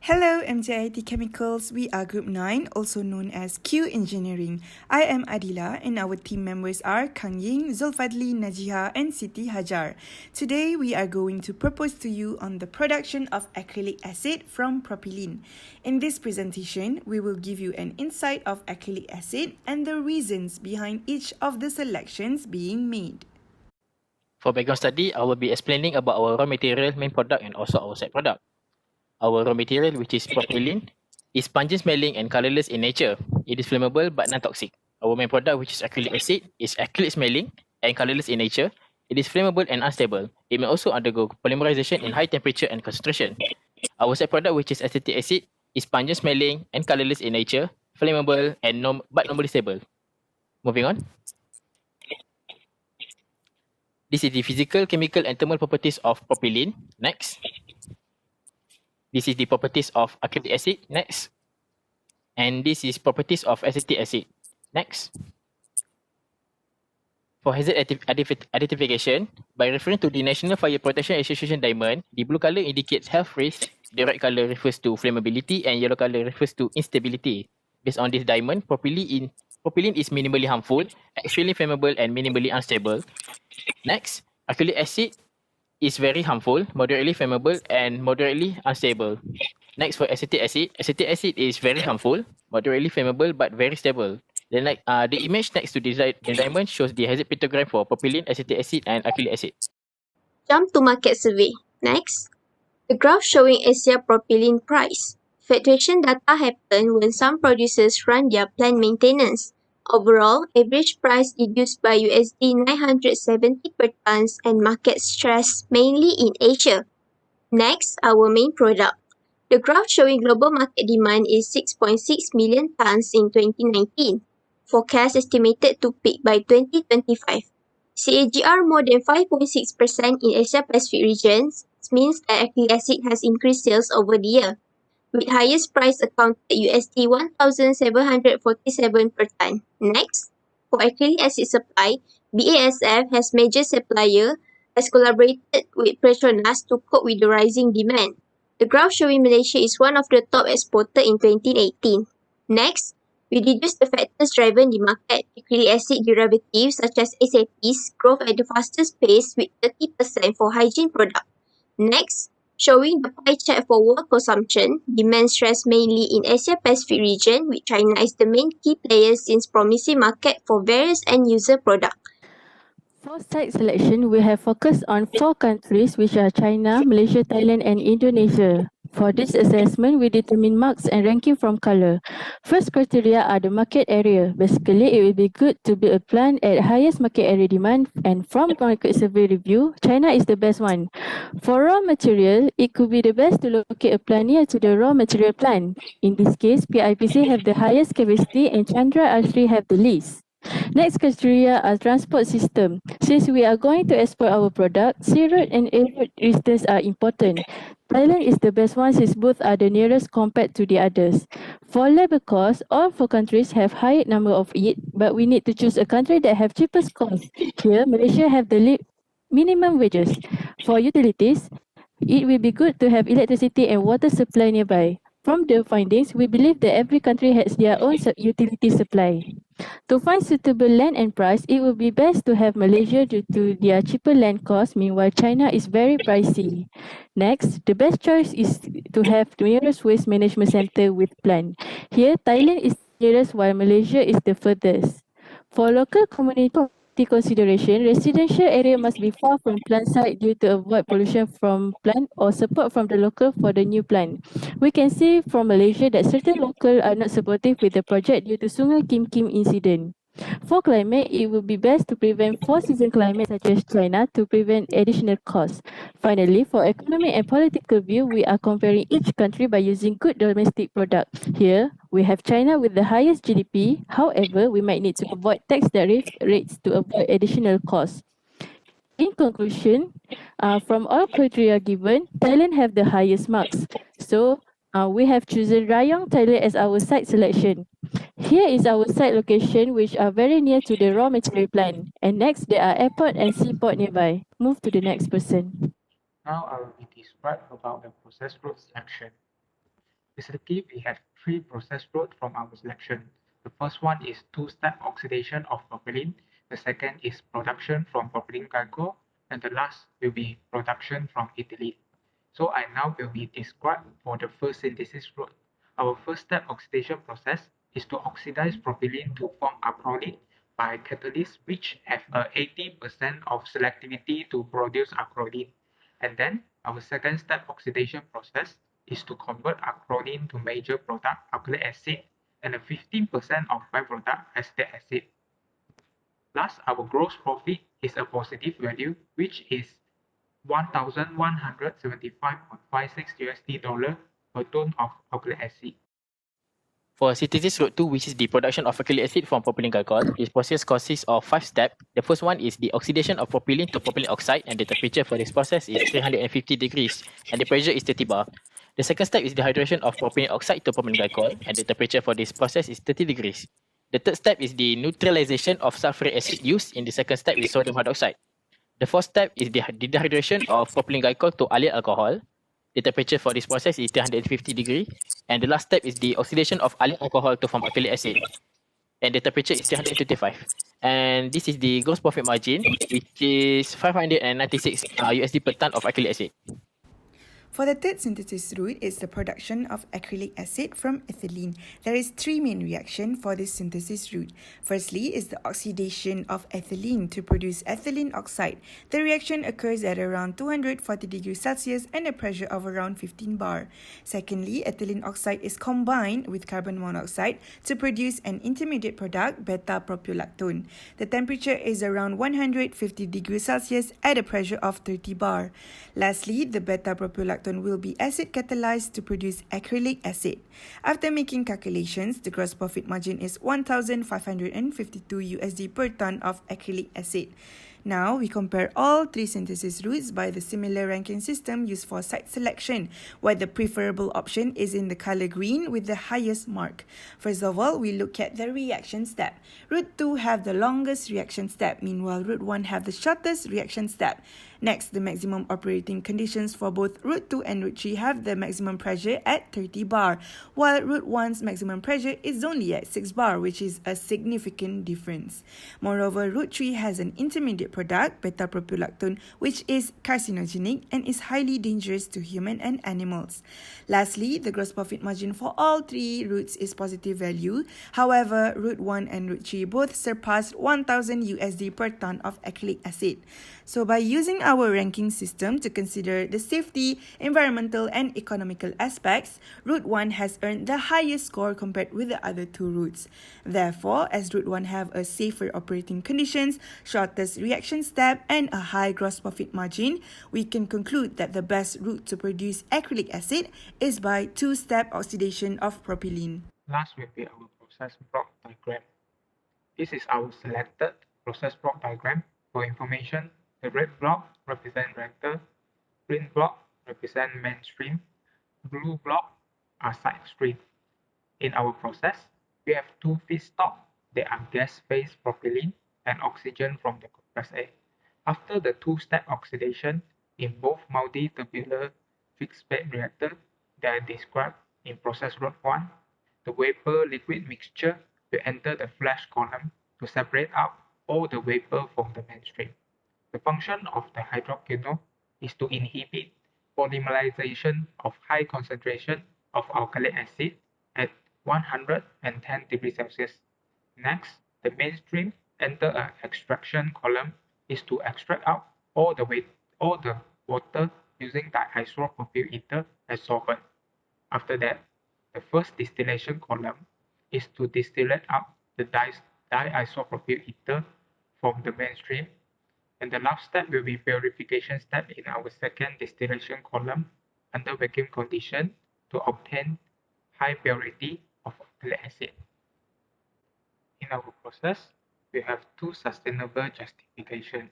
Hello MJIT Chemicals, we are Group 9, also known as Q Engineering. I am Adila and our team members are Kang Ying, Zulfadli, Najiha and Siti Hajar. Today we are going to propose to you on the production of acrylic acid from propylene. In this presentation, we will give you an insight of acrylic acid and the reasons behind each of the selections being made. For background study, I will be explaining about our raw material, main product and also our side product. Our raw material, which is propylene, is pungent smelling and colorless in nature. It is flammable but non-toxic. Our main product, which is acrylic acid, is acrylic smelling and colorless in nature. It is flammable and unstable. It may also undergo polymerization in high temperature and concentration. Our side product, which is acetic acid, is pungent smelling and colorless in nature, flammable and but normally stable. Moving on. This is the physical, chemical and thermal properties of propylene. Next. This is the properties of acrylic acid. Next. And this is properties of acetic acid. Next. For hazard identification, by referring to the National Fire Protection Association diamond, the blue color indicates health risk, the red color refers to flammability, and yellow color refers to instability. Based on this diamond, propylene is minimally harmful, extremely flammable, and minimally unstable. Next, acrylic acid is very harmful, moderately flammable, and moderately unstable. Next, for acetic acid is very harmful, moderately flammable, but very stable. Then, the image next to the diamond shows the hazard pictogram for propylene, acetic acid, and acrylic acid. Jump to market survey. Next, the graph showing Asia propylene price. Fluctuation data happen when some producers run their plant maintenance. Overall, average price reduced by USD 970 per tons and market stress mainly in Asia. Next, our main product. The graph showing global market demand is 6.6 million tons in 2019. Forecast estimated to peak by 2025. CAGR more than 5.6% in Asia Pacific regions means that acrylic acid has increased sales over the year, with highest price accounted USD 1,747 per ton. Next, for acrylic acid supply, BASF has major supplier has collaborated with Petronas to cope with the rising demand. The graph showing Malaysia is one of the top exporter in 2018. Next, we reduce the factors driving the market. Acrylic acid derivatives such as SAPs grow at the fastest pace with 30% for hygiene product. Next, showing the pie chart for world consumption, demand stress mainly in Asia Pacific region, with China is the main key player since promising market for various end user products. For site selection, we have focused on 4 countries which are China, Malaysia, Thailand and Indonesia. For this assessment, we determine marks and ranking from color. First criteria are the market area. Basically, it will be good to build a plant at highest market area demand, and from market survey review, China is the best one. For raw material, it could be the best to locate a plant near to the raw material plant. In this case, PIPC have the highest capacity and Chandra Asri have the least. Next criteria are transport system. Since we are going to export our product, sea road and air road distance are important. Thailand is the best one since both are the nearest compared to the others. For labor cost, all 4 countries have high number of it, but we need to choose a country that have cheapest cost. Here, Malaysia have the minimum wages. For utilities, it will be good to have electricity and water supply nearby. From the findings, we believe that every country has their own utility supply. To find suitable land and price, it would be best to have Malaysia due to their cheaper land cost, meanwhile China is very pricey. Next, the best choice is to have the nearest waste management center with plant. Here, Thailand is nearest while Malaysia is the furthest. For local community consideration, residential area must be far from plant site due to avoid pollution from plant or support from the local for the new plant. We can see from Malaysia that certain local are not supportive with the project due to Sungai Kim Kim incident. For climate, it would be best to prevent 4-season climate such as China to prevent additional costs. Finally, for economic and political view, we are comparing each country by using good domestic product. Here, we have China with the highest GDP. However, we might need to avoid tax tariff rates to avoid additional costs. In conclusion, from all criteria given, Thailand have the highest marks. So, we have chosen Rayong, Thailand as our site selection. Here is our site location which are very near to the raw material plant. And next, there are airport and seaport nearby. Move to the next person. Now I will be described about the process road selection. Basically, we have three process routes from our selection. The first one is two-step oxidation of propylene. The second is production from propylene glycol, and the last will be production from ethylene. So I now will be described for the first synthesis route. Our first step oxidation process is to oxidize propylene to form acrylic by catalysts which have a 80% of selectivity to produce acrolein. And then our second step oxidation process is to convert acrolein to major product acrylic acid and a 15% of byproduct acetic acid. Thus, our gross profit is a positive value, which is 1,175.56 USD per ton of acrylic acid. For synthesis route 2, which is the production of acrylic acid from propylene glycol, this process consists of 5 steps. The first one is the oxidation of propylene to propylene oxide, and the temperature for this process is 350 degrees, and the pressure is 30 bar. The second step is the hydration of propylene oxide to propylene glycol, and the temperature for this process is 30 degrees. The third step is the neutralization of sulfuric acid used in the second step is sodium hydroxide. The fourth step is the dehydration of propylene glycol to allyl alcohol. The temperature for this process is 350 degree. And the last step is the oxidation of allyl alcohol to form acrylic acid. And the temperature is 325. And this is the gross profit margin, which is 596 USD per ton of acrylic acid. For the third synthesis route is the production of acrylic acid from ethylene. There is three main reactions for this synthesis route. Firstly is the oxidation of ethylene to produce ethylene oxide. The reaction occurs at around 240 degrees Celsius and a pressure of around 15 bar. Secondly, ethylene oxide is combined with carbon monoxide to produce an intermediate product, beta-propylactone. The temperature is around 150 degrees Celsius at a pressure of 30 bar. Lastly, the beta-propylactone will be acid catalyzed to produce acrylic acid. After making calculations, the gross profit margin is 1,552 USD per ton of acrylic acid. Now, we compare all three synthesis routes by the similar ranking system used for site selection, where the preferable option is in the color green with the highest mark. First of all, we look at the reaction step. Route 2 have the longest reaction step, meanwhile Route 1 have the shortest reaction step. Next, the maximum operating conditions for both Route 2 and Route 3 have the maximum pressure at 30 bar, while Route 1's maximum pressure is only at 6 bar, which is a significant difference. Moreover, Route 3 has an intermediate product, beta-propylactone, which is carcinogenic and is highly dangerous to human and animals. Lastly, the gross profit margin for all three routes is positive value. However, Route 1 and Route 3 both surpassed 1,000 USD per ton of acrylic acid. So by using our ranking system to consider the safety, environmental and economical aspects, Route 1 has earned the highest score compared with the other two routes. Therefore, as Route 1 have a safer operating conditions, shortest reaction step and a high gross profit margin, we can conclude that the best route to produce acrylic acid is by two-step oxidation of propylene. Last will be our process block diagram. This is our selected process block diagram. For information, the red block represents reactor, green block represents mainstream, blue block are side stream. In our process, we have two feedstock. They are gas phase propylene and oxygen from the compressed air. After the two-step oxidation in both multi-tubular fixed-bed reactor that are described in process route 1, the vapor-liquid mixture will enter the flash column to separate out all the vapor from the mainstream. The function of the hydroquinone is to inhibit polymerization of high concentration of alkalic acid at 110 degrees Celsius. Next, the mainstream enter an extraction column is to extract out all the water using diisopropyl ether as solvent. After that, the first distillation column is to distillate out the diisopropyl ether from the mainstream, and the last step will be purification step in our second distillation column under vacuum condition to obtain high purity of acrylic acid. In our process, we have two sustainable justifications.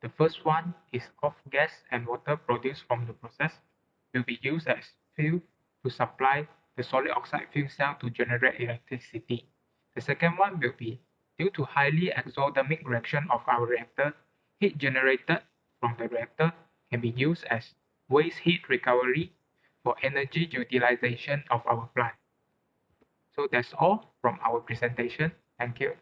The first one is off-gas and water produced from the process will be used as fuel to supply the solid oxide fuel cell to generate electricity. The second one will be due to highly exothermic reaction of our reactor, heat generated from the reactor can be used as waste heat recovery for energy utilization of our plant. So that's all from our presentation. Thank you.